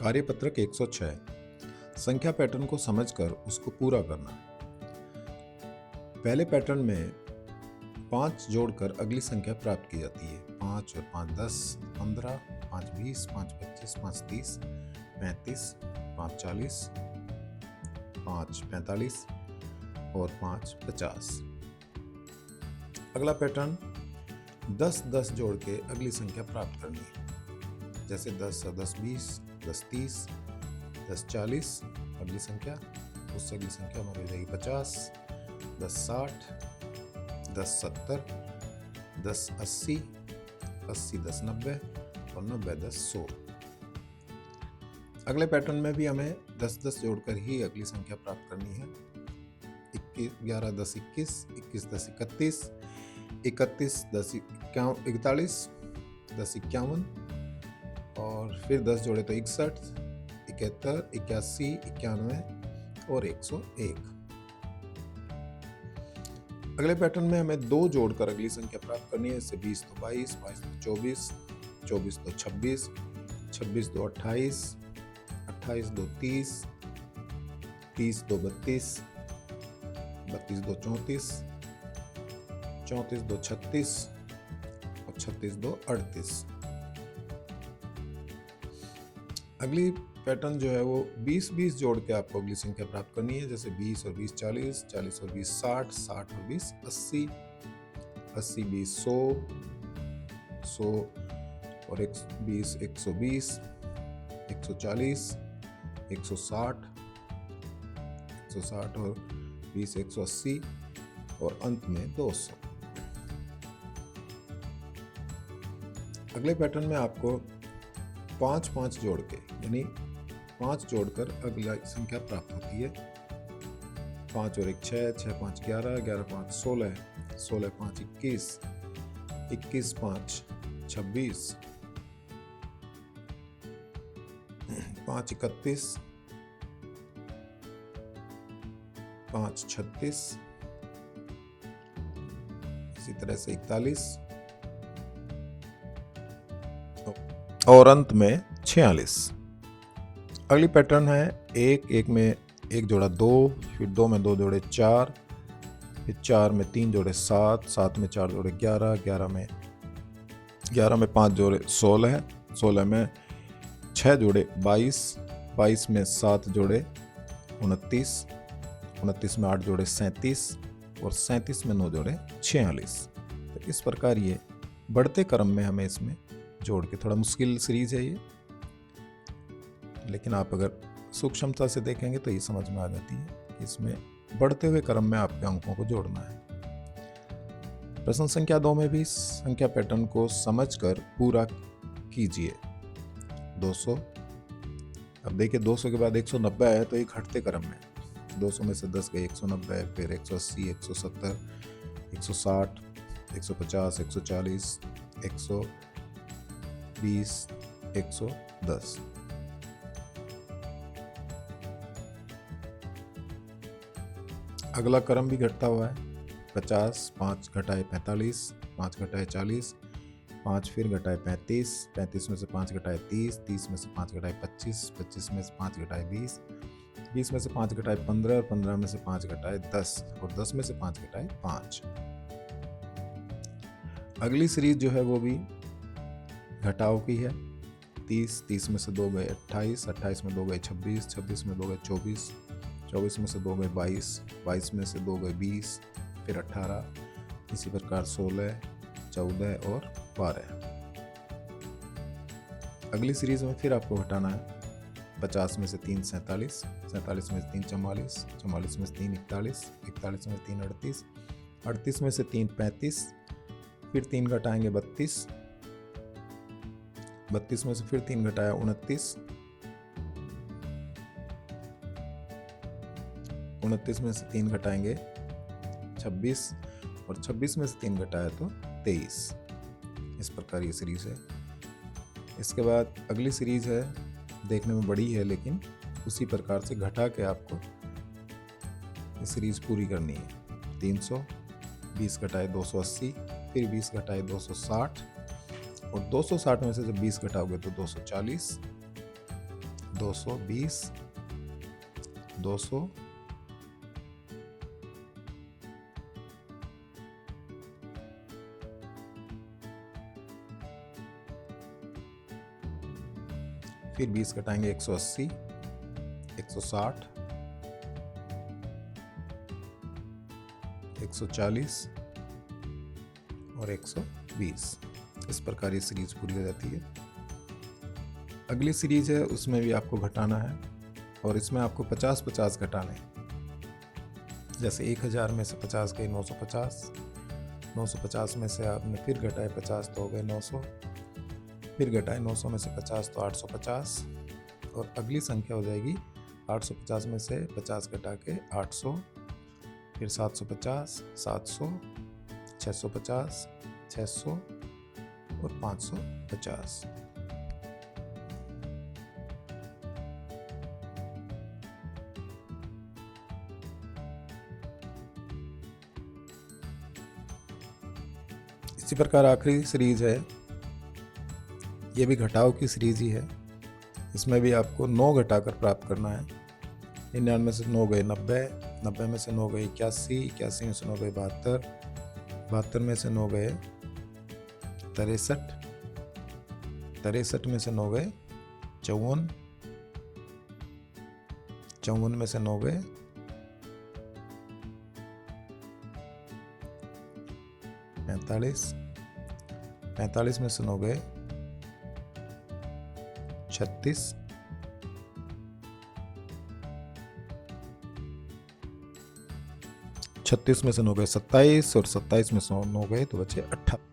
कार्यपत्रक 106 संख्या पैटर्न को समझकर उसको पूरा करना। पहले पैटर्न में 5 जोड़कर अगली संख्या प्राप्त की जाती है। 5 और 5 10, 15, 5 20, 5 25, 5 30, 35, 5 40, 5 45 और 5 50। अगला पैटर्न 10 10 जोड़ के अगली संख्या प्राप्त करनी है। जैसे 10 और 10 20, 10 30, 10 40 अगली संख्या, उससे अगली संख्या हमारी हो जाएगी 50, 10 60, 10 70, 10 80, 80 10 90 और 90 10 100। अगले पैटर्न में भी हमें 10 10 जोड़कर ही अगली संख्या प्राप्त करनी है। 11 10 21, 21 10 31, 31 10 41, 10 51 और फिर 10 जोड़े तो 61, 71, 81, 91 और 101। अगले पैटर्न में हमें 2 जोड़कर अगली संख्या प्राप्त करनी है। जैसे 20 तो 22, 22 तो 24, 24 तो 26, 26 तो 28, 28 तो 30, 30 तो 32, 32 तो 34, 34 तो 36 और 36 तो 38। अगली पैटर्न जो है वो 20 20 जोड़ के आपको अगली संख्या प्राप्त करनी है। जैसे 20 और 20 40, 40 और 20 60, 60 और 20 80, 80 20 100, 100 और 20 120, 140, 160, 160 और 20 180 और अंत में 200। अगले पैटर्न में आपको 5 5 जोड़ के यानी 5 जोड़कर अगला संख्या प्राप्त होती है। 5 और 1 6, 6 5 11, 11 5 16, 16 5 21, 21 5 26, 5 31, 5 36, इसी तरह से 41 और अंत में 46। अगली पैटर्न है 1 1 में 1 जोड़ा 2, फिर 2 में 2 जोड़े 4, फिर 4 में 3 जोड़े 7, 7 में 4 जोड़े 11, 11 में 5 जोड़े 16, 16 में 6 जोड़े 22, 22 में 7 जोड़े 29, 29 में 8 जोड़े 37 और 37 में 9 जोड़े 46। तो इस प्रकार ये बढ़ते क्रम में हमें इसमें जोड़ के, थोड़ा मुश्किल सीरीज है ये, लेकिन आप अगर सूक्ष्मता से देखेंगे तो ये समझ में आ जाती है कि इसमें बढ़ते हुए क्रम में आपके अंकों को जोड़ना है। प्रश्न संख्या 2 में भी संख्या पैटर्न को समझकर पूरा कीजिए। 200, अब देखिए 200 के बाद 190 है तो एक घटते क्रम में 200 में से 10 गए 190, फिर 180, 170, 160, 150, 140, 120, 110। अगला क्रम भी घटता हुआ है। 50, 5 घटाए 45, 5 घटाए 40, 5 फिर घटाए 35, 35 में से 5 घटाए 30, 30 में से 5 घटाए 25, 25 में से 5 घटाए 20, 20 में से 5 घटाए 15 और 15 में से 5 घटाए 10 और 10 में से 5 घटाए 5। अगली सीरीज जो है वो भी घटाव की है। 30, 30 में से 2 गए 28, 28 में 2 गए 26, 26 में 2 गए 24, 24 में से 2 गए 22, 22 में से 2 गए 20, फिर 18, इसी प्रकार 16, 14 और 12। अगली सीरीज में फिर आपको घटाना है। 50 में से 3 47, 47 में से 3 44, 44 में से 3 41, 41 में से 3 38, 38 में से 3 35, फिर 3 घटाएंगे 32, 32 में से फिर 3 घटाया 29, 29 में से 3 घटाएंगे 26 और 26 में से 3 घटाया तो 23। इस प्रकार ये सीरीज है। इसके बाद अगली सीरीज है, देखने में बड़ी है लेकिन उसी प्रकार से घटा के आपको ये सीरीज पूरी करनी है। 300, 20 घटाए 280, फिर 20 घटाए 260 और 260 में से जब 20 घटाओगे तो 240, 220, 200, 20 घटाएंगे 180, 160, 140 और 120। इस प्रकार ये सीरीज पूरी हो जाती है। अगली सीरीज है, उसमें भी आपको घटाना है और इसमें आपको 50-50 घटाने हैं। जैसे 1000 में से 50 गए 950, 950 में से आपने फिर घटाए 50 तो हो गए 900, फिर घटाए 900 में से 50 तो 850 और अगली संख्या हो जाएगी 850 में से 50 घटा के 800, फिर 750, 700, 650, 600 और 550। इसी प्रकार आखिरी सीरीज है, ये भी घटाव की सीरीज ही है। इसमें भी आपको 9 घटाकर प्राप्त करना है। 99 से 9 गए 90, 90 में से 9 गए 81, 81 में से 9 गए 72, 72 में से 9 गए 63, 63 में से 9 गए 54, 54 में से 9 गए 45, 45 में से 9 गए 36, 36 में से 9 गए 27 और 27 में से 9 गए तो बचे 28।